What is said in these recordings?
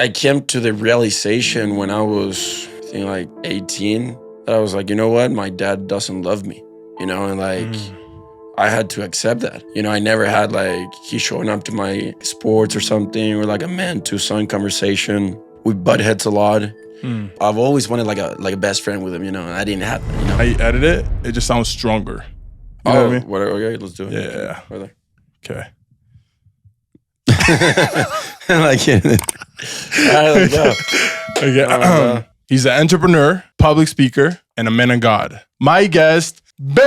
I came to the realization when I was, I think, like 18, that I was like, you know what? My dad doesn't love me, you know, and like, I had to accept that. You know, I never had like, he showing up to my sports or something, or like a man to son conversation. We butt heads a lot. I've always wanted like a best friend with him, you know, and I didn't have that, you know. How you edit it, it just sounds stronger. You know what I mean? Okay, let's do it. Yeah. Okay. Like it. All right, let's go. Okay. He's an entrepreneur, public speaker, and a man of God. My guest, Ben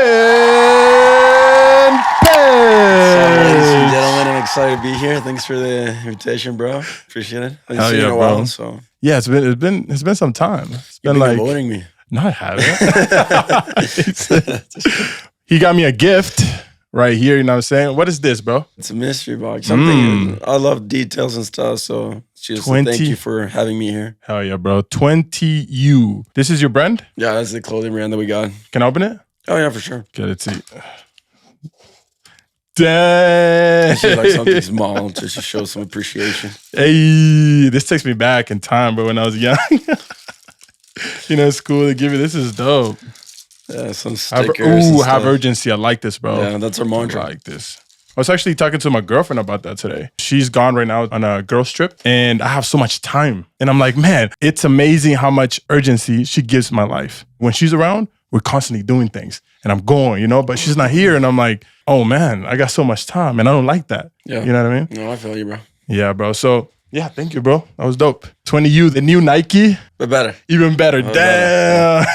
Perez. Ladies and gentlemen, I'm excited to be here. Thanks for the invitation, bro. Appreciate it. I've seen you in a while, so. Yeah, it's been some time. It's been You've like avoiding me. No, I haven't. He got me a gift right here. You know what I'm saying? What is this, bro? It's a mystery box. Something I love details and stuff. So just thank you for having me here. Hell yeah, bro. 20U. This is your brand? Yeah, that's the clothing brand that we got. Can I open it? Oh yeah, for sure. Okay, let's see. Dang. It's just like something small to just show some appreciation. Hey, this takes me back in time, but when I was young, you know, school they give you this is dope. Yeah, some stickers. Have urgency. I like this, bro. Yeah, that's our mantra. I like this. I was actually talking to my girlfriend about that today. She's gone right now on a girls trip, and I have so much time. And I'm like, man, it's amazing how much urgency she gives my life. When she's around, we're constantly doing things, and I'm going, you know, but she's not here, and I'm like, oh man, I got so much time, and I don't like that. Yeah. You know what I mean? No, I feel you, bro. Yeah, bro. So, yeah, thank you, bro. That was dope. 20U, the new Nike. But better. Even better. Damn. Better.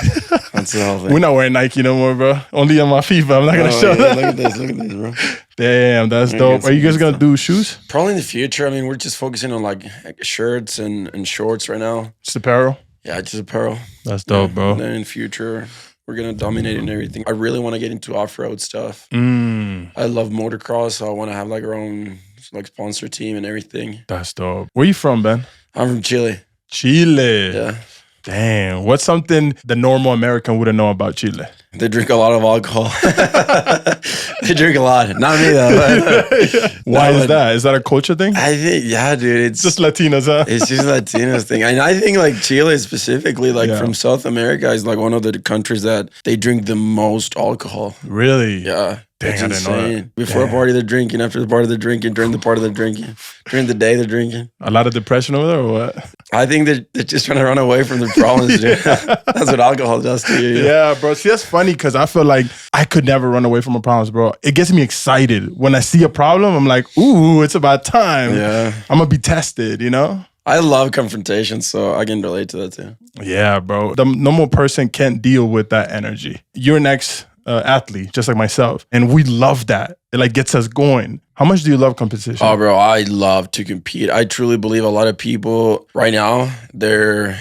That's the whole thing. We're not wearing Nike no more, bro. Only on my feet, but I'm not going to show that. Look at this, bro. Damn, that's dope. Are you guys going to do shoes? Probably in the future. I mean, we're just focusing on like shirts and shorts right now. Just apparel? Yeah, just apparel. That's dope, bro. And then in the future, we're going to dominate in everything. I really want to get into off-road stuff. I love motocross, so I want to have like our own like sponsor team and everything. That's dope. Where you from, Ben? I'm from Chile. Chile. Yeah. Damn. What's something the normal American wouldn't know about Chile? They drink a lot of alcohol. They drink a lot. Not me though. Why is that? Is that a culture thing? I think, yeah, dude. It's just Latinos, huh? It's just Latinos thing. And I think like Chile specifically, like from South America, is like one of the countries that they drink the most alcohol. Really? Yeah. Dang, I didn't know that. Before a party, they're drinking. After the party, they're drinking. During the party, they're drinking. During the day, they're drinking. A lot of depression over there, or what? I think they're just trying to run away from their problems, dude. That's what alcohol does to you. Yeah, bro. See, that's funny because I feel like I could never run away from my problems, bro. It gets me excited. When I see a problem, I'm like, ooh, it's about time. Yeah. I'm going to be tested, you know? I love confrontation, so I can relate to that too. Yeah, bro. The normal person can't deal with that energy. You're an ex-athlete, just like myself. And we love that. It like gets us going. How much do you love competition? Oh, bro, I love to compete. I truly believe a lot of people right now, they're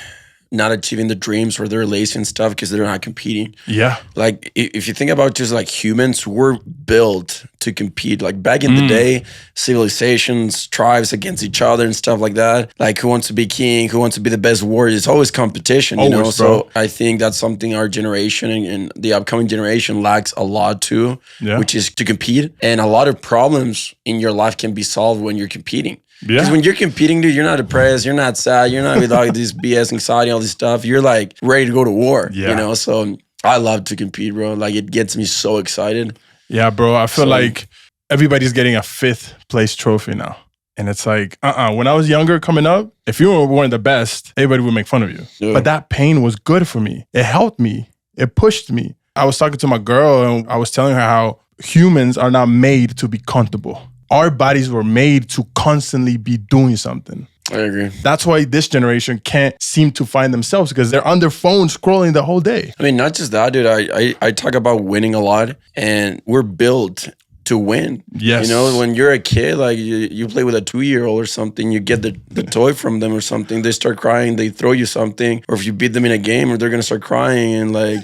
not achieving the dreams or they're lazy and stuff because they're not competing. Yeah. Like if you think about just like humans, we're built to compete. Like back in the day, civilizations, tribes against each other and stuff like that. Like who wants to be king, who wants to be the best warrior. It's always competition, you know? Bro. So I think that's something our generation and the upcoming generation lacks a lot too, which is to compete. And a lot of problems in your life can be solved when you're competing. Because when you're competing, dude, you're not depressed, you're not sad, you're not with all this BS, anxiety, all this stuff. You're like ready to go to war, you know? So I love to compete, bro. Like it gets me so excited. Yeah, bro. I feel like everybody's getting a 5th place trophy now. And it's like, when I was younger coming up, if you weren't the best, everybody would make fun of you. Yeah. But that pain was good for me. It helped me. It pushed me. I was talking to my girl and I was telling her how humans are not made to be comfortable. Our bodies were made to constantly be doing something. I agree. That's why this generation can't seem to find themselves because they're on their phone scrolling the whole day. I mean, not just that, dude. I talk about winning a lot, and we're built to win. Yes. You know, when you're a kid, like you play with a 2-year-old or something, you get the toy from them or something, they start crying, they throw you something, or if you beat them in a game, or they're gonna start crying and like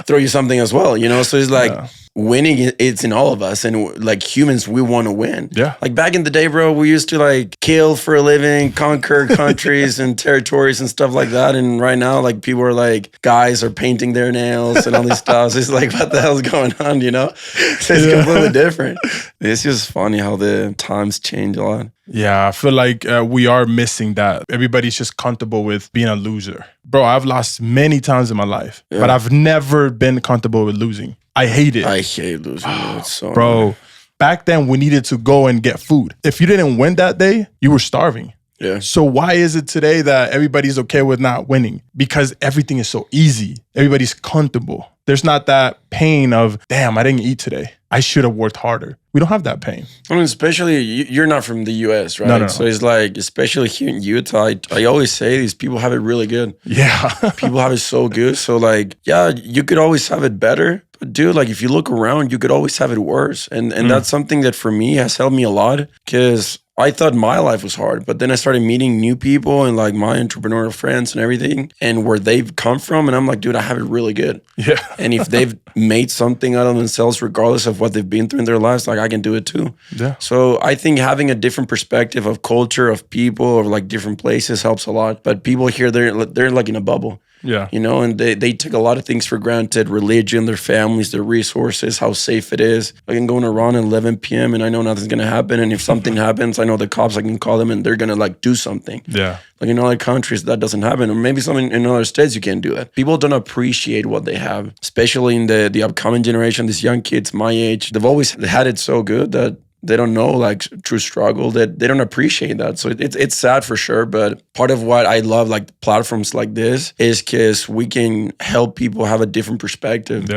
throw you something as well, you know? So it's like winning, it's in all of us, and like humans, we want to win. Yeah. Like back in the day, bro, we used to like kill for a living, conquer countries and territories and stuff like that. And right now, like people are like, guys are painting their nails and all these stuff. So it's like, what the hell's going on, you know? So it's completely different. It's just funny how the times change a lot. Yeah, I feel like we are missing that. Everybody's just comfortable with being a loser. Bro, I've lost many times in my life, but I've never been comfortable with losing. I hate it. I hate losing. It's so Bro, annoying. back then we needed to go and get food. If you didn't win that day, you were starving. Yeah. So why is it today that everybody's okay with not winning? Because everything is so easy. Everybody's comfortable. There's not that pain of, damn, I didn't eat today. I should have worked harder. We don't have that pain. I mean, especially you're not from the US, right? No. So it's like, especially here in Utah, I always say these people have it really good. Yeah. People have it so good. So like, yeah, you could always have it better. But dude, like if you look around, you could always have it worse. And that's something that for me has helped me a lot because I thought my life was hard, but then I started meeting new people and like my entrepreneurial friends and everything and where they've come from. And I'm like, dude, I have it really good. Yeah. And if they've made something out of themselves, regardless of what they've been through in their lives, like I can do it too. Yeah. So I think having a different perspective of culture, of people, of like different places helps a lot. But people here, they're like in a bubble. Yeah. You know, and they take a lot of things for granted, religion, their families, their resources, how safe it is. I can go on a run at 11 p.m. and I know nothing's going to happen. And if something happens, I know the cops, I can call them and they're going to like do something. Yeah. Like in other countries, that doesn't happen. Or maybe something in other states, you can't do that. People don't appreciate what they have, especially in the upcoming generation, these young kids my age. They've always had it so good that they don't know like true struggle, that they don't appreciate that. So it's sad for sure. But part of what I love like platforms like this is because we can help people have a different perspective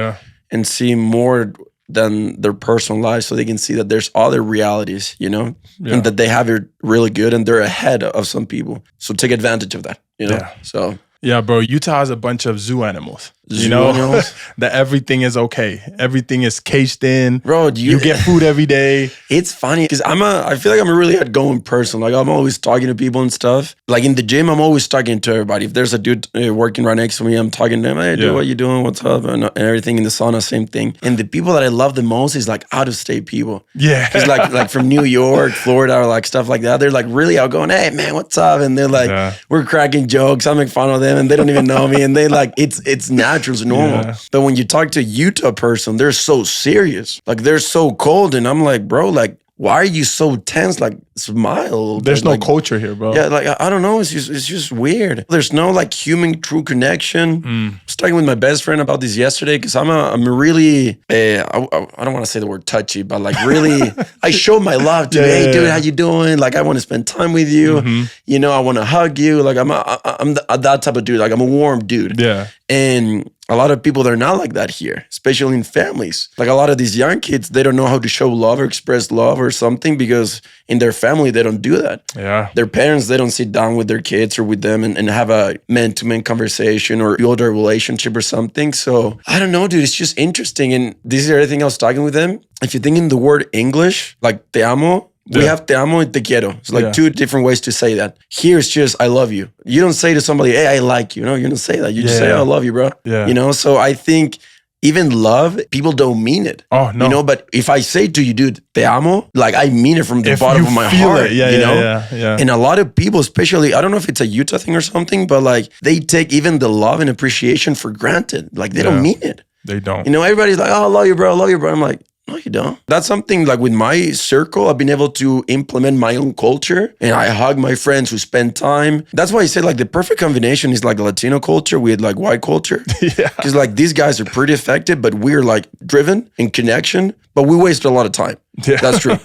and see more than their personal lives, so they can see that there's other realities, you know, and that they have it really good and they're ahead of some people. So take advantage of that, you know? So yeah, bro, Utah has a bunch of zoo animals. Animals? That everything is okay. Everything is caged in. Bro, you get food every day. It's funny because I feel like I'm a really outgoing person. Like I'm always talking to people and stuff. Like in the gym, I'm always talking to everybody. If there's a dude working right next to me, I'm talking to him. Hey, dude, what you doing? What's up? And everything in the sauna, same thing. And the people that I love the most is like out of state people. Yeah. Because like from New York, Florida, or like stuff like that. They're like really outgoing. Hey man, what's up? And they're like, we're cracking jokes. I make fun of them and they don't even know me. And they like, it's natural, it's normal. Yeah. But when you talk to a Utah person, they're so serious. Like they're so cold. And I'm like, bro, like, why are you so tense? Like, smile. There's no like, culture here, bro. Yeah, like, I don't know. It's just weird. There's no like human true connection. I was talking with my best friend about this yesterday because I'm really, I don't want to say the word touchy, but like really, I show my love to, hey, dude, how you doing? Like, I want to spend time with you. You know, I want to hug you. Like, I'm that type of dude. Like, I'm a warm dude. Yeah. And a lot of people, they're not like that here, especially in families. Like a lot of these young kids, they don't know how to show love or express love or something because in their family, they don't do that. Yeah. Their parents, they don't sit down with their kids or with them and have a man-to-man conversation or build a relationship or something. So I don't know, dude, it's just interesting. And this is everything I was talking with them. If you think in the word English, like te amo, we have te amo and te quiero. It's like two different ways to say that. Here it's just, I love you. You don't say to somebody, hey, I like you. No, you don't say that. You just say, oh, I love you, bro. Yeah. You know, so I think even love, people don't mean it. Oh, no. You know, but if I say to you, dude, te amo, like I mean it from the bottom of my heart. You know? And a lot of people, especially, I don't know if it's a Utah thing or something, but like they take even the love and appreciation for granted. Like they don't mean it. They don't. You know, everybody's like, oh, I love you, bro. I love you, bro. I'm like, no, you don't. That's something like with my circle, I've been able to implement my own culture and I hug my friends who spend time. That's why I say like the perfect combination is like Latino culture with like white culture. Because like these guys are pretty effective, but we're like driven in connection, but we waste a lot of time. Yeah. That's true.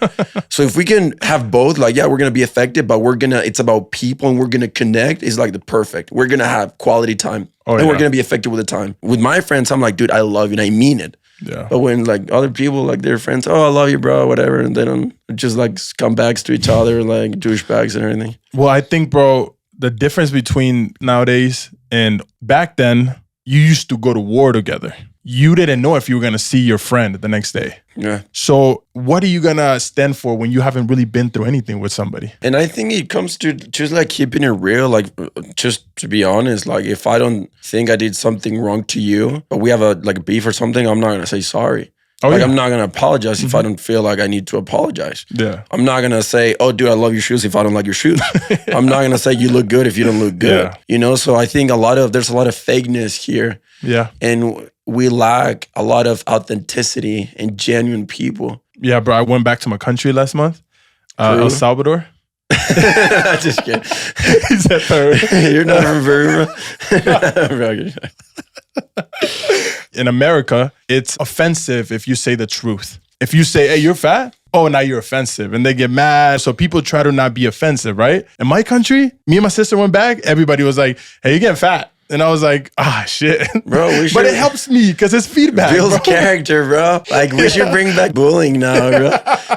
So if we can have both, like, yeah, we're going to be effective, but it's about people and we're going to connect is like the perfect. We're going to have quality time and we're going to be effective with the time. With my friends, I'm like, dude, I love you and I mean it. Yeah. But when like other people, like their friends, oh, I love you, bro, whatever, and they don't just like scumbags to each other, like douchebags and everything. Well, I think, bro, the difference between nowadays and back then, you used to go to war together. You didn't know if you were going to see your friend the next day. Yeah. So what are you going to stand for when you haven't really been through anything with somebody? And I think it comes to just like keeping it real. Like, just to be honest, like if I don't think I did something wrong to you, but we have a beef or something, I'm not going to say sorry. I'm not going to apologize if I don't feel like I need to apologize. Yeah. I'm not going to say, oh, dude, I love your shoes if I don't like your shoes. I'm not going to say you look good if you don't look good. Yeah. You know, so I think there's a lot of fakeness here. Yeah. And we lack a lot of authenticity and genuine people. Yeah, bro. I went back to my country last month, El Salvador. Just kidding. He said third. You're not very. In America, it's offensive if you say the truth. If you say, hey, you're fat, oh, now you're offensive. And they get mad. So people try to not be offensive, right? In my country, me and my sister went back. Everybody was like, hey, you're getting fat. And I was like, shit. Bro, we should. But it helps me because it's feedback, builds character, bro. Like, we should bring back bullying now, bro.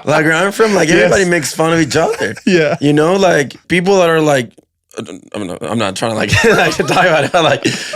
Like, where I'm from, like, everybody makes fun of each other. Yeah. You know, like, people that are like, I'm not trying to like to talk about it.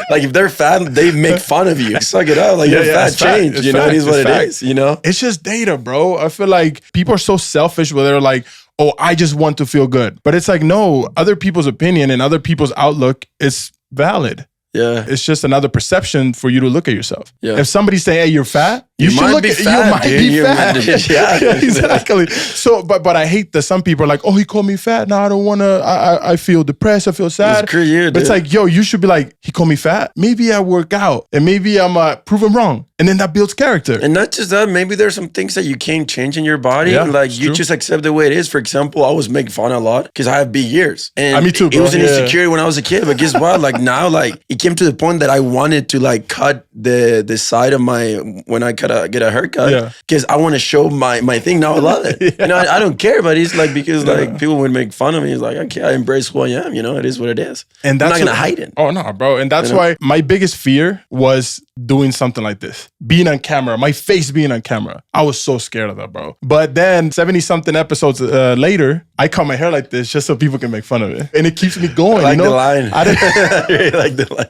Like if they're fat, they make fun of you. Suck it up. Like you're fat, change. You know, it is what it is. You know, it's just data, bro. I feel like people are so selfish where they're like, oh, I just want to feel good. But it's like, no, other people's opinion and other people's outlook is valid. Yeah. It's just another perception for you to look at yourself. Yeah. If somebody's saying, hey, you're fat, you should look at, you might be fat. Yeah, exactly. So, but I hate that some people are like, oh, he called me fat. Now I don't want to, I feel depressed. I feel sad. Screw you, but it's like, yo, you should be like, he called me fat. Maybe I work out and maybe I'm prove him wrong. And then that builds character. And not just that, maybe there's some things that you can't change in your body. Yeah, like you just accept the way it is. For example, I was making fun a lot because I have big ears. And me too, bro. It was an insecurity when I was a kid. But guess what? Like now, like it came to the point that I wanted to like cut the side of my, when I get a haircut. Because I want to show my thing. Now I love it. You know, I don't care, but it's like, because like people would make fun of me. It's like, okay, I embrace who I am. You know, it is what it is. And I'm not going to hide it. Oh no, bro. And that's why my biggest fear was doing something like this. Being on camera, my face being on camera. I was so scared of that, bro. But then 70-something episodes later, I cut my hair like this just so people can make fun of it. And it keeps me going. I like the line. I really like the line.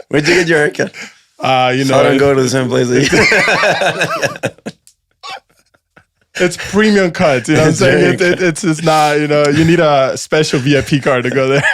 Where'd you get your haircut? You know, so I don't go to the same place. It's premium cuts. You know what I'm saying? It's not, you know, you need a special VIP card to go there.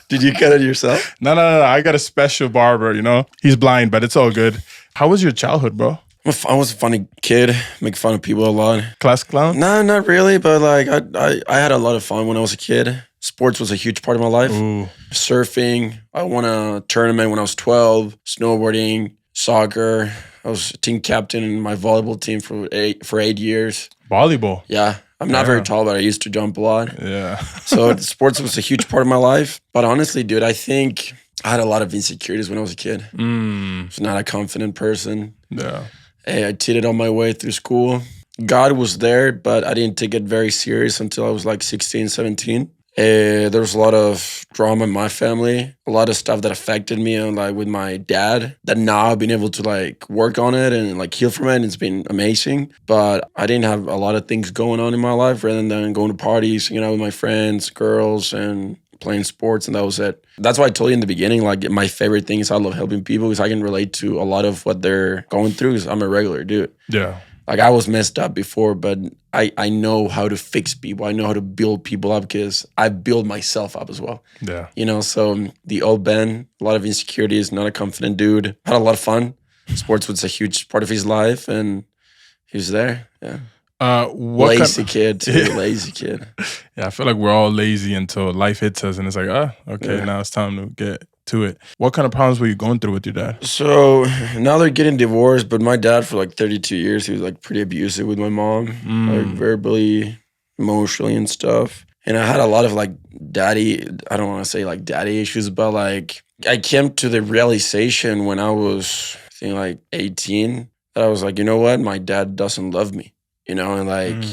Did you cut it yourself? No. I got a special barber, you know. He's blind, but it's all good. How was your childhood, bro? I was a funny kid, make fun of people a lot. Class clown? No, not really, but like I had a lot of fun when I was a kid. Sports was a huge part of my life. Ooh. Surfing, I won a tournament when I was 12. Snowboarding, soccer. I was team captain in my volleyball team for 8 years. Volleyball? Yeah. I'm not very tall, but I used to jump a lot. Yeah. So sports was a huge part of my life. But honestly, dude, I think I had a lot of insecurities when I was a kid. I was not a confident person. Yeah. Hey, I cheated on my way through school. God was there, but I didn't take it very serious until I was like 16, 17. There was a lot of drama in my family, a lot of stuff that affected me, and like with my dad, that now I've been able to like work on it and like heal from it. And it's been amazing. But I didn't have a lot of things going on in my life rather than going to parties, hanging out with my friends, girls, and playing sports, and that was it. That's why I told you in the beginning, like my favorite thing is I love helping people because I can relate to a lot of what they're going through because I'm a regular dude. Yeah. Like I was messed up before, but I know how to fix people. I know how to build people up because I build myself up as well. Yeah. You know, so the old Ben, a lot of insecurities, not a confident dude. Had a lot of fun. Sports was a huge part of his life and he was there. Yeah. Lazy kid too, lazy kid. Yeah, I feel like we're all lazy until life hits us and it's like, okay, now it's time to get to it. What kind of problems were you going through with your dad? So now they're getting divorced, but my dad for like 32 years, he was like pretty abusive with my mom, like verbally, emotionally and stuff. And I had a lot of like I don't want to say like daddy issues, but like I came to the realization when I was, I think like 18, that I was like, you know what? My dad doesn't love me. You know, and like,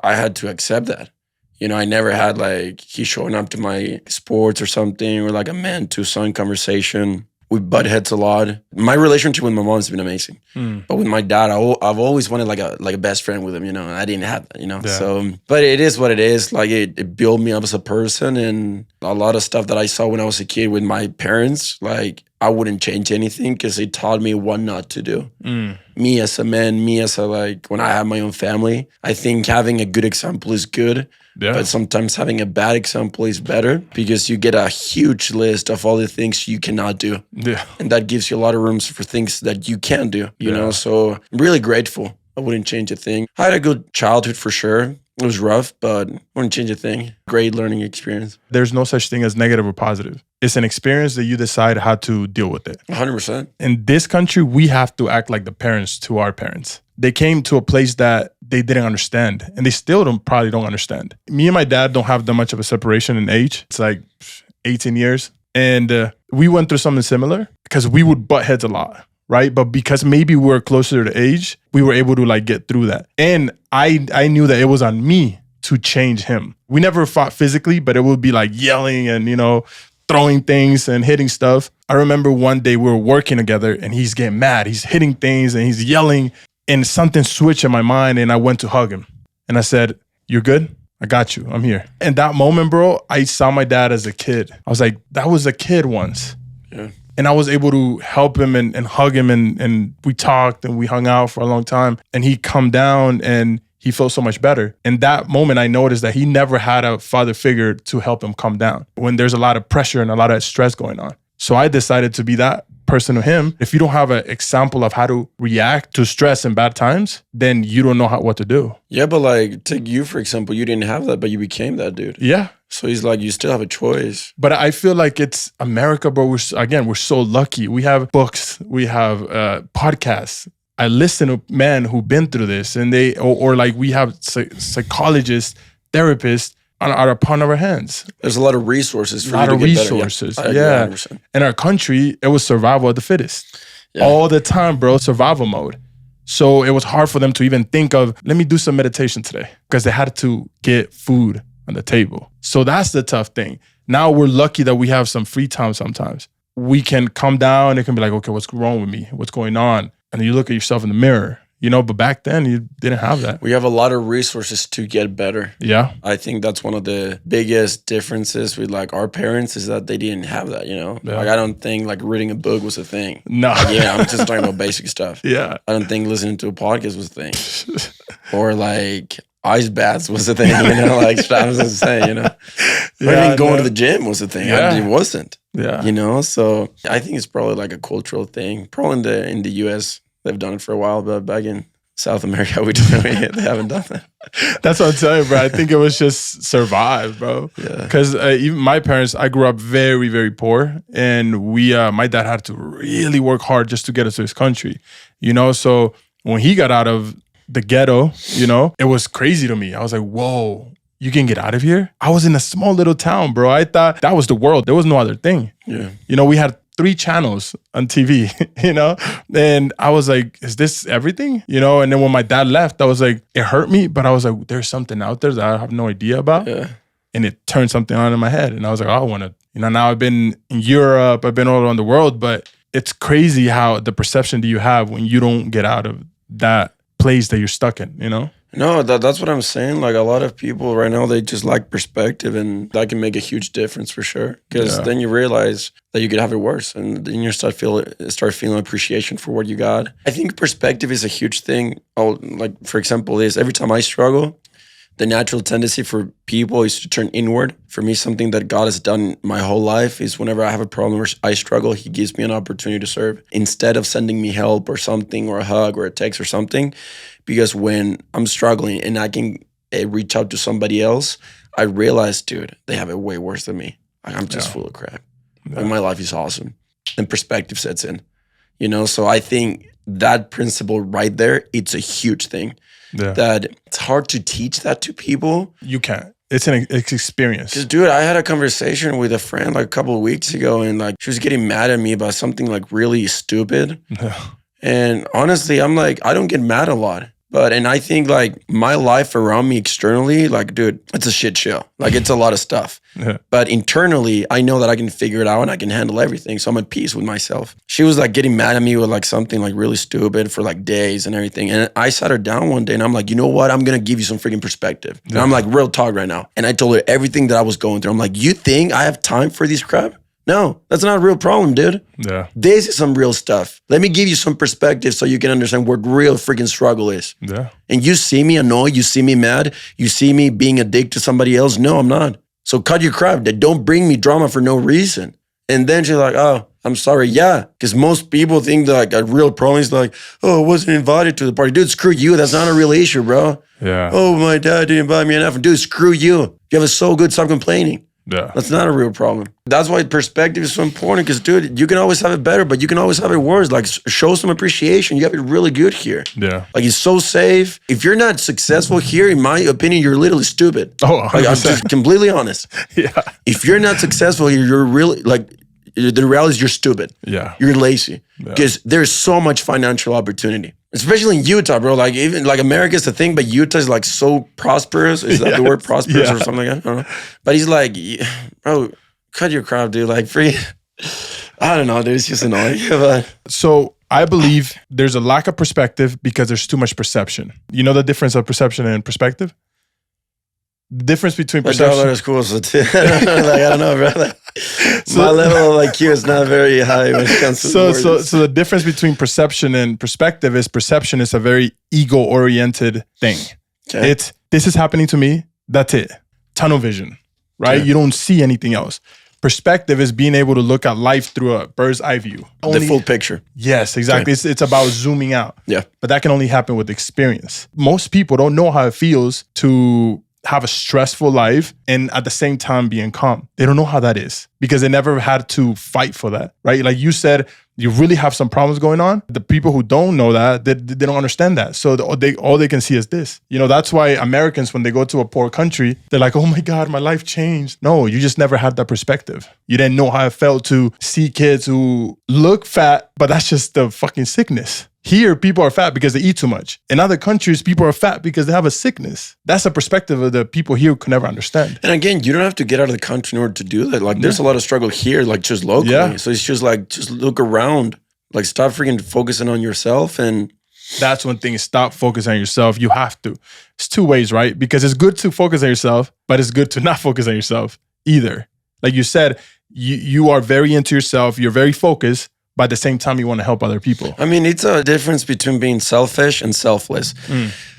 I had to accept that. You know, I never had like, he showing up to my sports or something, or like a man-to-son conversation. We butt heads a lot. My relationship with my mom has been amazing. But with my dad, I've always wanted like a best friend with him, you know, and I didn't have that, you know. Yeah. So, but it is what it is. Like it built me up as a person, and a lot of stuff that I saw when I was a kid with my parents, like I wouldn't change anything because they taught me what not to do. Me as a man, me as a like, when I have my own family, I think having a good example is good. Yeah. But sometimes having a bad example is better because you get a huge list of all the things you cannot do. Yeah. And that gives you a lot of rooms for things that you can do, you know? So I'm really grateful. I wouldn't change a thing. I had a good childhood for sure. It was rough, but I wouldn't change a thing. Great learning experience. There's no such thing as negative or positive. It's an experience that you decide how to deal with it. 100%. In this country, we have to act like the parents to our parents. They came to a place that they didn't understand. And they still probably don't understand. Me and my dad don't have that much of a separation in age. It's like 18 years. And we went through something similar because we would butt heads a lot, right? But because maybe we're closer to age, we were able to like get through that. And I knew that it was on me to change him. We never fought physically, but it would be like yelling and, throwing things and hitting stuff. I remember one day we were working together and he's getting mad. He's hitting things and he's yelling, and something switched in my mind and I went to hug him. And I said, "You're good? I got you. I'm here." And that moment, bro, I saw my dad as a kid. I was like, that was a kid once. Yeah. And I was able to help him and hug him and we talked and we hung out for a long time. And he calmed down and he felt so much better. In that moment, I noticed that he never had a father figure to help him calm down when there's a lot of pressure and a lot of stress going on. So I decided to be that person to him. If you don't have an example of how to react to stress in bad times, then you don't know what to do. Yeah, but like, take you, for example, you didn't have that, but you became that dude. Yeah. So he's like, you still have a choice. But I feel like it's America, bro. We're so lucky. We have books, we have podcasts. I listen to men who've been through this, and or like we have psychologists, therapists are upon our hands. There's a lot of resources for you to get better. Yeah. In our country, it was survival of the fittest. Yeah. All the time, bro, survival mode. So it was hard for them to even think of, let me do some meditation today, because they had to get food on the table. So that's the tough thing. Now we're lucky that we have some free time sometimes. We can come down and it can be like, okay, what's wrong with me? What's going on? And you look at yourself in the mirror, but back then you didn't have that. We have a lot of resources to get better. Yeah. I think that's one of the biggest differences with like our parents is that they didn't have that, Yeah. Like I don't think like reading a book was a thing. No. Like, yeah, I'm just talking about basic stuff. Yeah. I don't think listening to a podcast was a thing. Or like ice baths was a thing, like Travis was saying, Or even going to the gym was a thing. Yeah. It wasn't. Yeah. So I think it's probably like a cultural thing. Probably in the US, they've done it for a while, but back in South America, they haven't done that. That's what I'm telling you, bro. I think it was just survive, bro. Yeah. Because even my parents, I grew up very, very poor. And my dad had to really work hard just to get us to his country, So when he got out of the ghetto, it was crazy to me. I was like, whoa. You can get out of here? I was in a small little town, bro. I thought that was the world. There was no other thing. Yeah. We had 3 channels on TV, And I was like, is this everything? And then when my dad left, I was like, it hurt me, but I was like, there's something out there that I have no idea about. Yeah. And it turned something on in my head. And I was like, I want to, now I've been in Europe, I've been all around the world, but it's crazy how the perception that you have when you don't get out of that place that you're stuck in, No, that's what I'm saying. Like a lot of people right now, they just lack perspective, and that can make a huge difference for sure. Because then you realize that you could have it worse, and then you start feeling appreciation for what you got. I think perspective is a huge thing. Like for example, every time I struggle, the natural tendency for people is to turn inward. For me, something that God has done my whole life is whenever I have a problem or I struggle, He gives me an opportunity to serve instead of sending me help or something or a hug or a text or something. Because when I'm struggling and I can reach out to somebody else, I realize, dude, they have it way worse than me. Like, I'm just full of crap. Yeah. And my life is awesome. And perspective sets in. So I think that principle right there, it's a huge thing. Yeah. That it's hard to teach that to people. You can't. It's an experience. Because, dude, I had a conversation with a friend like a couple of weeks ago, and like she was getting mad at me about something like really stupid. Yeah. And honestly, I'm like, I don't get mad a lot. And I think like my life around me externally, like, dude, it's a shit show. Like it's a lot of stuff. Yeah. But internally, I know that I can figure it out and I can handle everything. So I'm at peace with myself. She was like getting mad at me with like something like really stupid for like days and everything. And I sat her down one day and I'm like, you know what? I'm going to give you some freaking perspective. Yeah. And I'm like, real talk right now. And I told her everything that I was going through. I'm like, you think I have time for this crap? No, that's not a real problem, dude. Yeah. This is some real stuff. Let me give you some perspective so you can understand what real freaking struggle is. Yeah. And you see me annoyed, you see me mad, you see me being a dick to somebody else. No, I'm not. So cut your crap. Don't bring me drama for no reason. And then she's like, oh, I'm sorry. Yeah. Because most people think that like a real problem is like, oh, I wasn't invited to the party. Dude, screw you. That's not a real issue, bro. Yeah. Oh, my dad didn't invite me enough. Dude, screw you. You have it so good. Stop complaining. Yeah. That's not a real problem. That's why perspective is so important because, dude, you can always have it better, but you can always have it worse. Like, show some appreciation. You have it really good here. Yeah. Like, it's so safe. If you're not successful here, in my opinion, you're literally stupid. Oh, 100%. Like, I'm just completely honest. Yeah. If you're not successful here, you're really, like, the reality is you're stupid. Yeah. You're lazy because there's so much financial opportunity, especially in Utah, bro. Like, even like America's the thing, but Utah is like so prosperous. Is that the word, prosperous or something like that? I don't know. But he's like, bro, cut your crap, dude. Like, free. I don't know, dude. It's just annoying. But So I believe there's a lack of perspective because there's too much perception. You know the difference of perception and perspective? The difference between perception. My is cool, so too. Like, I don't know, bro. Like, my level of IQ is not very high when it comes to so the difference between perception and perspective is perception is a very ego-oriented thing. Okay. It's this is happening to me. That's it. Tunnel vision, right? Yeah. You don't see anything else. Perspective is being able to look at life through a bird's eye view. The full picture. Yes, exactly. Okay. It's about zooming out. Yeah. But that can only happen with experience. Most people don't know how it feels to have a stressful life and at the same time being calm. They don't know how that is because they never had to fight for that, right? Like you said, you really have some problems going on. The people who don't know that, they don't understand that. So all they can see is this. You know, that's why Americans, when they go to a poor country, they're like, oh my God, my life changed. No, you just never had that perspective. You didn't know how it felt to see kids who look fat, but that's just the fucking sickness. Here, people are fat because they eat too much. In other countries, people are fat because they have a sickness. That's a perspective of the people here could never understand. And again, you don't have to get out of the country in order to do that. Like, there's a lot of struggle here, like just locally. Yeah. So it's just like, just look around. Like, stop freaking focusing on yourself. And that's one thing, stop focusing on yourself. You have to. It's two ways, right? Because it's good to focus on yourself, but it's good to not focus on yourself either. Like you said, you are very into yourself. You're very focused. But at the same time, you want to help other people. I mean, it's a difference between being selfish and selfless.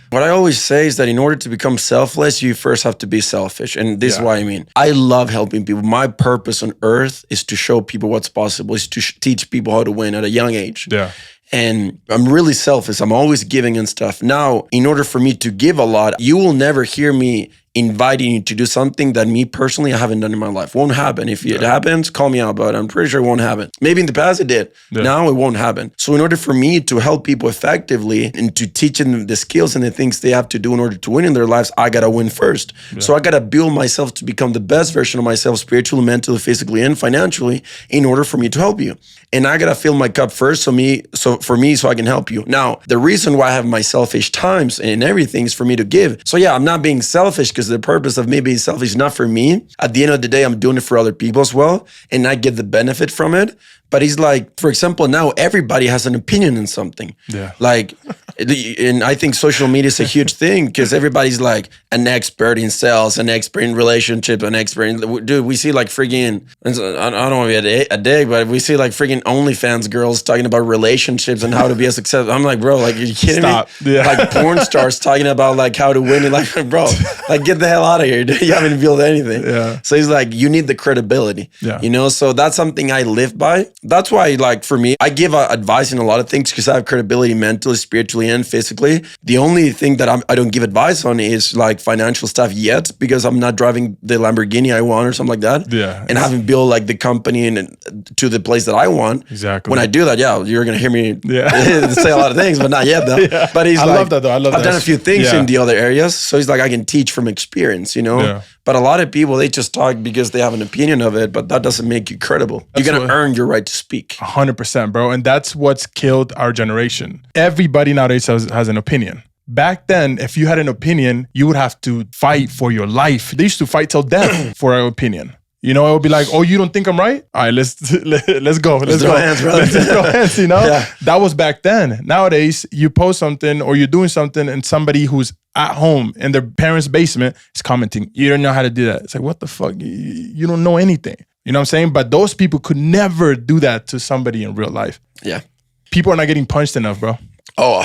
What I always say is that in order to become selfless, you first have to be selfish. And this is what I mean. I love helping people. My purpose on earth is to show people what's possible, is to teach people how to win at a young age. Yeah. And I'm really selfish. I'm always giving and stuff. Now, in order for me to give a lot, you will never hear me inviting you to do something that me personally I haven't done in my life. Won't happen. If it happens, call me out, but I'm pretty sure it won't happen. Maybe in the past it did. Yeah. Now it won't happen. So in order for me to help people effectively and to teach them the skills and the things they have to do in order to win in their lives, I gotta win first. Yeah. So I gotta build myself to become the best version of myself spiritually, mentally, physically, and financially in order for me to help you. And I gotta fill my cup first so I can help you. Now, the reason why I have my selfish times and everything is for me to give. So yeah, I'm not being selfish because the purpose of me being selfish is not for me. At the end of the day, I'm doing it for other people as well, and I get the benefit from it. But he's like, for example, now everybody has an opinion on something. Yeah. Like, and I think social media is a huge thing because everybody's like an expert in sales, an expert in relationships, an expert in, dude, we see like freaking, I don't want to be a dig, but we see like freaking OnlyFans girls talking about relationships and how to be a success. I'm like, bro, like, are you kidding me? Yeah. Like porn stars talking about like how to win. And like, bro, like get the hell out of here. Dude. You haven't built anything. Yeah. So he's like, you need the credibility. Yeah. You know, so that's something I live by. That's why, like, for me, I give advice in a lot of things because I have credibility mentally, spiritually, and physically. The only thing that I don't give advice on is like financial stuff yet because I'm not driving the Lamborghini I want or something like that. Yeah. And haven't built like the company and to the place that I want. Exactly. When I do that, yeah, you're going to hear me say a lot of things, but not yet though. Yeah. But he's I love that though. I've done a few things in the other areas. So he's like, I can teach from experience, you know? Yeah. But a lot of people, they just talk because they have an opinion of it, but that doesn't make you credible. You're going to earn your right to speak. 100%, bro. And that's what's killed our generation. Everybody nowadays has an opinion. Back then, if you had an opinion, you would have to fight for your life. They used to fight till death for our opinion. You know, it would be like, oh, you don't think I'm right? All right, let's go. Let's go. Hands, brother. Let's throw hands, you know? Yeah. That was back then. Nowadays, you post something or you're doing something and somebody who's at home in their parents' basement is commenting, you don't know how to do that. It's like, what the fuck? You don't know anything. You know what I'm saying? But those people could never do that to somebody in real life. Yeah. People are not getting punched enough, bro. Oh,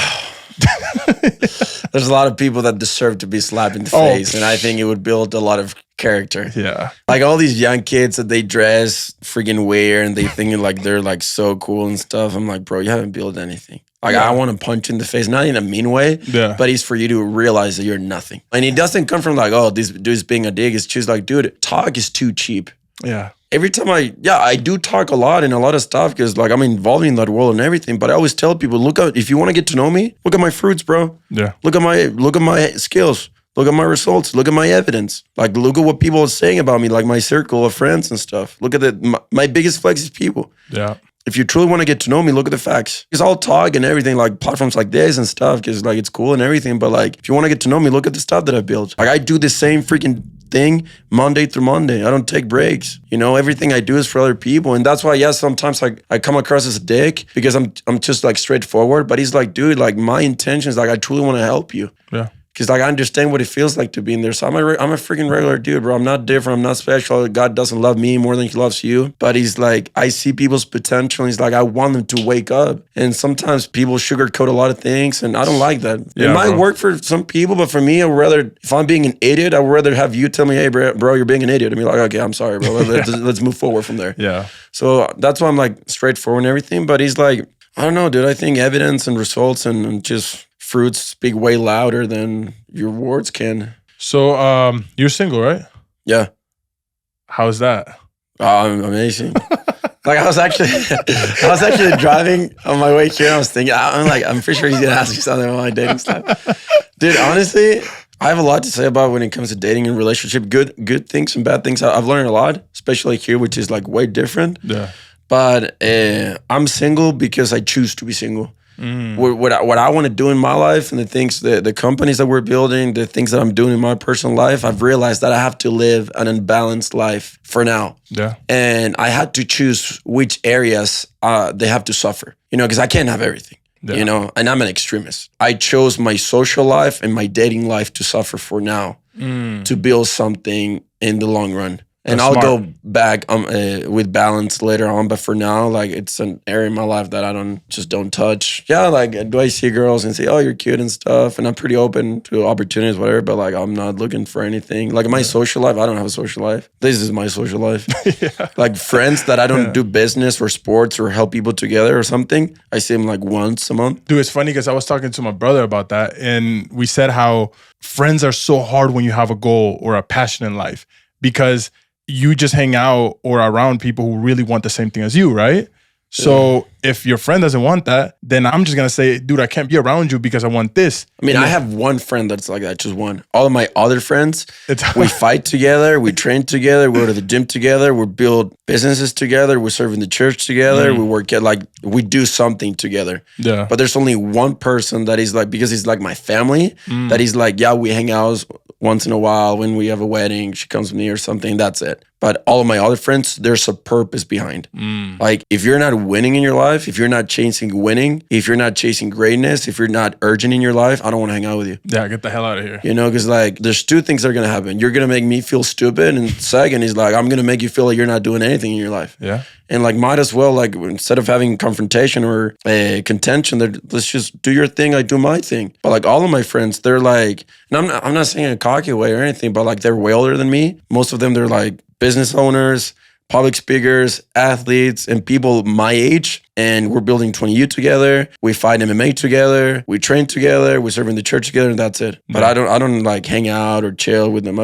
there's a lot of people that deserve to be slapped in the face, and I think it would build a lot of character. Yeah. Like all these young kids that they dress freaking weird and they think like they're like so cool and stuff. I'm like, bro, you haven't built anything. Like, I want to punch you in the face, not in a mean way, but it's for you to realize that you're nothing. And it doesn't come from like, oh, this dude's being a dick. It's just like, dude, talk is too cheap. Yeah. Every time I do talk a lot and a lot of stuff because like I'm involved in that world and everything. But I always tell people, if you want to get to know me, look at my fruits, bro. Yeah. Look at my skills. Look at my results. Look at my evidence. Like, look at what people are saying about me, like my circle of friends and stuff. Look at my biggest flex is people. Yeah. If you truly want to get to know me, look at the facts. Because I'll talk and everything, like platforms like this and stuff, because like it's cool and everything. But like, if you want to get to know me, look at the stuff that I built. Like, I do the same freaking thing Monday through Monday. I don't take breaks. You know, everything I do is for other people. And that's why, yes, sometimes I come across as a dick because I'm just like straightforward. But he's like, dude, like my intention is like, I truly want to help you. Yeah. Because like I understand what it feels like to be in there. So I'm a freaking regular dude, bro. I'm not different. I'm not special. God doesn't love me more than he loves you. But he's like, I see people's potential. He's like, I want them to wake up. And sometimes people sugarcoat a lot of things. And I don't like that. Yeah, it might work for some people. But for me, if I'm being an idiot, I would rather have you tell me, hey, bro, you're being an idiot. And be like, okay, I'm sorry, bro. Let's move forward from there. Yeah. So that's why I'm like straightforward and everything. But he's like, I don't know, dude. I think evidence and results and just fruits speak way louder than your words can. So you're single, right? Yeah. How's that? Amazing. Like I was actually driving on my way here. I was thinking, I'm pretty sure he's gonna ask me something about my dating stuff. Dude, honestly, I have a lot to say about when it comes to dating and relationship. Good things and bad things. I've learned a lot, especially here, which is like way different. Yeah. But I'm single because I choose to be single. What I want to do in my life and the things, the companies that we're building, the things that I'm doing in my personal life, I've realized that I have to live an unbalanced life for now. Yeah. And I had to choose which areas they have to suffer, you know, because I can't have everything, you know, and I'm an extremist. I chose my social life and my dating life to suffer for now to build something in the long run. And I'll go back with balance later on. But for now, like it's an area in my life that I don't touch. Yeah, like do I see girls and say, oh, you're cute and stuff. And I'm pretty open to opportunities, whatever. But like I'm not looking for anything. Like my social life, I don't have a social life. This is my social life. Like friends that I don't do business or sports or help people together or something. I see them like once a month. Dude, it's funny because I was talking to my brother about that. And we said how friends are so hard when you have a goal or a passion in life. Because you just hang out or around people who really want the same thing as you, right? So if your friend doesn't want that, then I'm just going to say, dude, I can't be around you because I want this. I mean, I have one friend that's like that, just one. All of my other friends, we fight together, we train together, we go to the gym together, we build businesses together, we serve in the church together, we work at we do something together. Yeah. But there's only one person that is like, because he's like my family, that he's like, yeah, we hang out once in a while when we have a wedding, she comes with me or something, that's it. But all of my other friends, there's a purpose behind. Like if you're not winning in your life, if you're not chasing winning, if you're not chasing greatness, if you're not urgent in your life, I don't want to hang out with you. Yeah, get the hell out of here. You know, because like there's two things that are going to happen. You're going to make me feel stupid. And second is like, I'm going to make you feel like you're not doing anything in your life. Yeah. And like might as well, like instead of having confrontation or contention, let's just do your thing, I do my thing. But like all of my friends, they're like, and I'm not saying in a cocky way or anything, but like they're way older than me. Most of them, they're like business owners, public speakers, athletes, and people my age. And we're building 20U together. We fight MMA together. We train together. We serve in the church together, and that's it. But I don't like hang out or chill with them.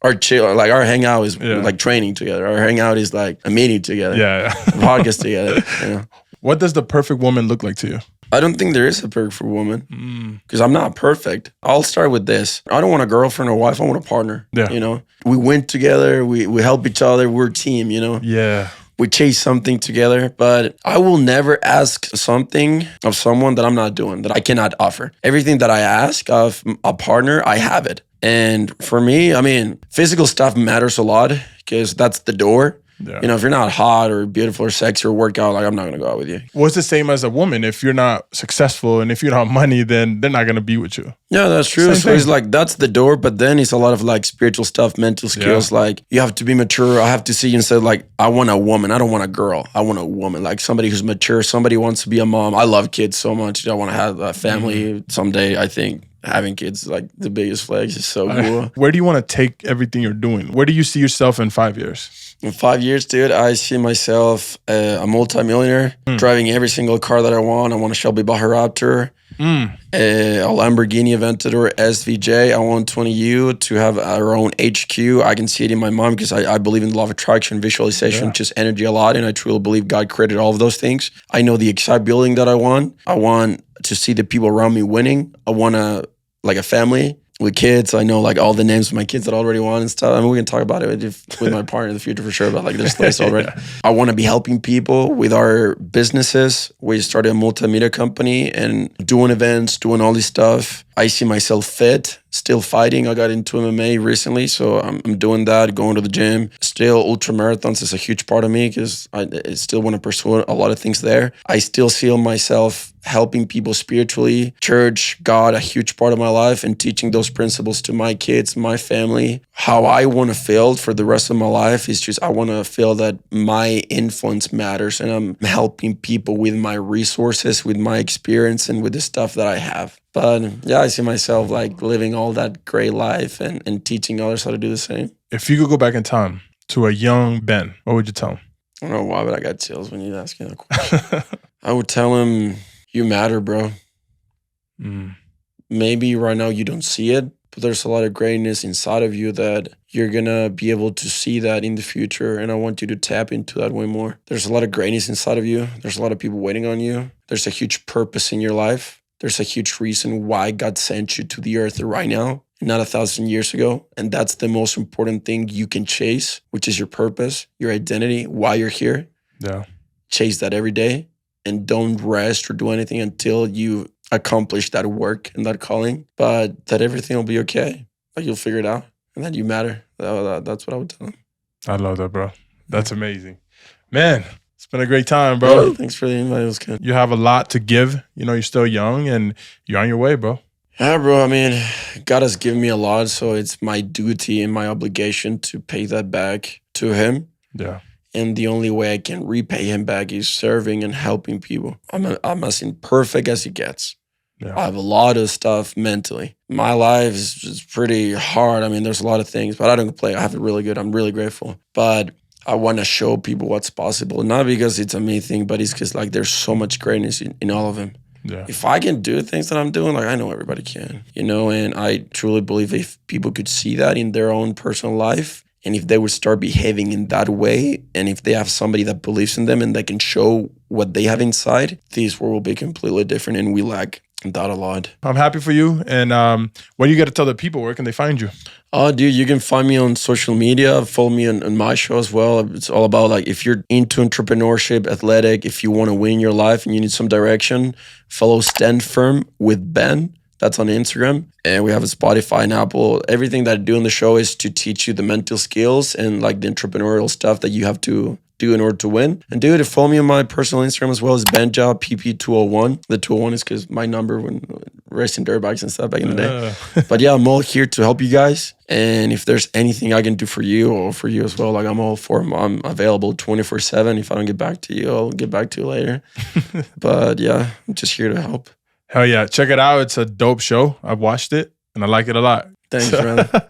Our chill, like our hangout is like training together. Our hangout is like a meeting together. Yeah. Podcast together. You know? What does the perfect woman look like to you? I don't think there is a perfect woman because I'm not perfect. I'll start with this. I don't want a girlfriend or wife. I want a partner. Yeah. You know, we win together. We help each other. We're a team, you know? Yeah. We chase something together, but I will never ask something of someone that I'm not doing, that I cannot offer. Everything that I ask of a partner, I have it. And for me, I mean, physical stuff matters a lot because that's the door. Yeah. You know, if you're not hot or beautiful or sexy or work out, like I'm not going to go out with you. Well, it's the same as a woman. If you're not successful and if you don't have money, then they're not going to be with you. Yeah, that's true. So it's like, that's the door. But then it's a lot of like spiritual stuff, mental skills. Yeah. Like you have to be mature. I have to see instead like, I want a woman. I don't want a girl. I want a woman. Like somebody who's mature. Somebody wants to be a mom. I love kids so much. I want to have a family someday. I think having kids like the biggest flex is so cool. Where do you want to take everything you're doing? Where do you see yourself in 5 years? In 5 years, dude, I see myself a multimillionaire, driving every single car that I want. I want a Shelby Raptor, a Lamborghini Aventador SVJ. I want 20U to have our own HQ. I can see it in my mom because I believe in the law of attraction, visualization, just energy a lot. And I truly believe God created all of those things. I know the exact building that I want. I want to see the people around me winning. I want like a family with kids. I know like all the names of my kids that I already want and stuff. I mean, we can talk about it with my partner in the future for sure, but like there's this already. I want to be helping people with our businesses. We started a multimedia company and doing events, doing all this stuff. I see myself fit, still fighting. I got into MMA recently, so I'm doing that, going to the gym. Still, ultra marathons is a huge part of me because I still want to pursue a lot of things there. I still see myself helping people spiritually, church, God, a huge part of my life, and teaching those principles to my kids, my family. How I want to feel for the rest of my life is just I want to feel that my influence matters and I'm helping people with my resources, with my experience, and with the stuff that I have. But yeah, I see myself like living all that great life and teaching others how to do the same. If you could go back in time to a young Ben, what would you tell him? I don't know why, but I got chills when you ask me that question. I would tell him, you matter, bro. Maybe right now you don't see it, but there's a lot of greatness inside of you that you're going to be able to see that in the future. And I want you to tap into that way more. There's a lot of greatness inside of you. There's a lot of people waiting on you. There's a huge purpose in your life. There's a huge reason why God sent you to the earth right now, not 1,000 years ago. And that's the most important thing you can chase, which is your purpose, your identity, why you're here. Yeah. Chase that every day and don't rest or do anything until you accomplish that work and that calling. But that everything will be okay. Like you'll figure it out and that you matter. That's what I would tell them. I love that, bro. That's amazing. Man. It's been a great time, bro. Yeah, thanks for the invite. It was good. You have a lot to give. You know, you're still young and you're on your way, bro. Yeah, bro. I mean, God has given me a lot, so it's my duty and my obligation to pay that back to him. Yeah. And the only way I can repay him back is serving and helping people. I'm as imperfect as he gets. Yeah. I have a lot of stuff mentally. My life is just pretty hard. I mean, there's a lot of things, but I don't complain. I have it really good. I'm really grateful. But I want to show people what's possible, not because it's a me thing, but it's because like there's so much greatness in all of them. Yeah. If I can do things that I'm doing, like I know everybody can, you know, and I truly believe if people could see that in their own personal life, and if they would start behaving in that way, and if they have somebody that believes in them and they can show what they have inside, this world will be completely different, and we lack that a lot. I'm happy for you. And what do you got to tell the people? Where can they find you? Oh, dude, you can find me on social media. Follow me on my show as well. It's all about like if you're into entrepreneurship, athletic, if you want to win your life and you need some direction, follow Stand Firm with Ben. That's on Instagram. And we have a Spotify and Apple. Everything that I do on the show is to teach you the mental skills and like the entrepreneurial stuff that you have to do in order to win. And dude, follow me on my personal Instagram as well as Benja PP201. The 201 is because my number when racing dirt bikes and stuff back in the day. But yeah, I'm all here to help you guys. And if there's anything I can do for you or for you as well, like I'm all for them. I'm available 24/7. If I don't get back to you, I'll get back to you later. But yeah, I'm just here to help. Hell yeah. Check it out. It's a dope show. I've watched it and I like it a lot. Thanks, brother.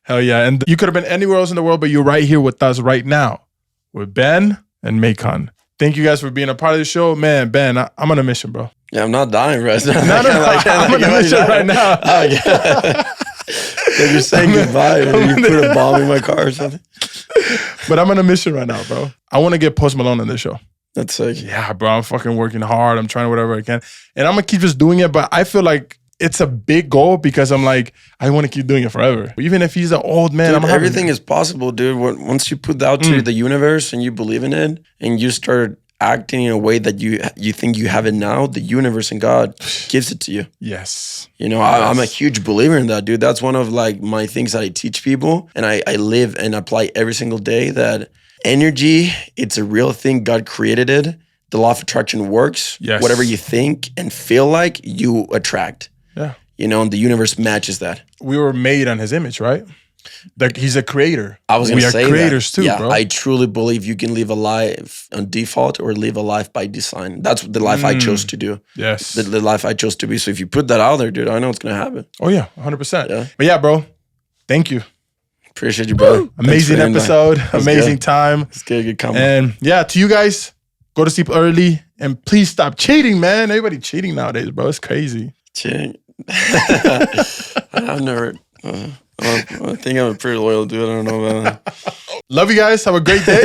Hell yeah. And you could have been anywhere else in the world, but you're right here with us right now with Ben and Maikon. Thank you guys for being a part of the show. Man, Ben, I'm on a mission, bro. Yeah, I'm not dying right now. I'm on a mission right now. Oh, yeah. Like you're saying goodbye and you put a bomb in my car or something. But I'm on a mission right now, bro. I want to get Post Malone on this show. That's sick. Yeah, bro. I'm fucking working hard. I'm trying whatever I can. And I'm going to keep just doing it. But I feel like it's a big goal because I'm like, I want to keep doing it forever. Even if he's an old man. Dude, everything is possible, dude. Once you put that out to the universe and you believe in it and you start acting in a way that you think you have it now, the universe and God gives it to you. Yes. You know, yes. I'm a huge believer in that, dude. That's one of like my things that I teach people and I live and apply every single day, that energy, it's a real thing. God created it. The law of attraction works. Yes. Whatever you think and feel like, you attract. Yeah. You know, and the universe matches that. We were made on his image, right? Like he's a creator. I was going to say we are creators that. too, yeah, bro. I truly believe you can live a life on default or live a life by design. That's the life I chose to do. Yes. The life I chose to be. So if you put that out there, dude, I know it's going to happen. Oh yeah, 100%. Yeah. But yeah, bro, thank you. Appreciate you, brother. Amazing episode. Amazing time. It's good comment. And yeah, to you guys, go to sleep early and please stop cheating, man. Everybody cheating nowadays, bro. It's crazy. Cheating. I've never. I think I'm a pretty loyal dude. I don't know about that. Love you guys. Have a great day.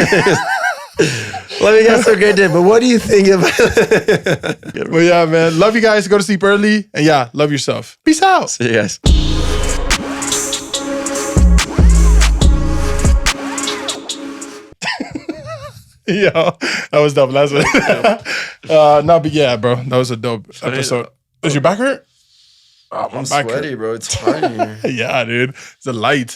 Love you guys. Have a great day. But what do you think about Well, yeah, man. Love you guys. Go to sleep early. And yeah, love yourself. Peace out. See you guys. Yo, that was dope. That's it. No, but yeah, bro. That was a dope episode. Does your back hurt? I'm sweaty, bro. It's hot in here. Yeah, dude. It's a light.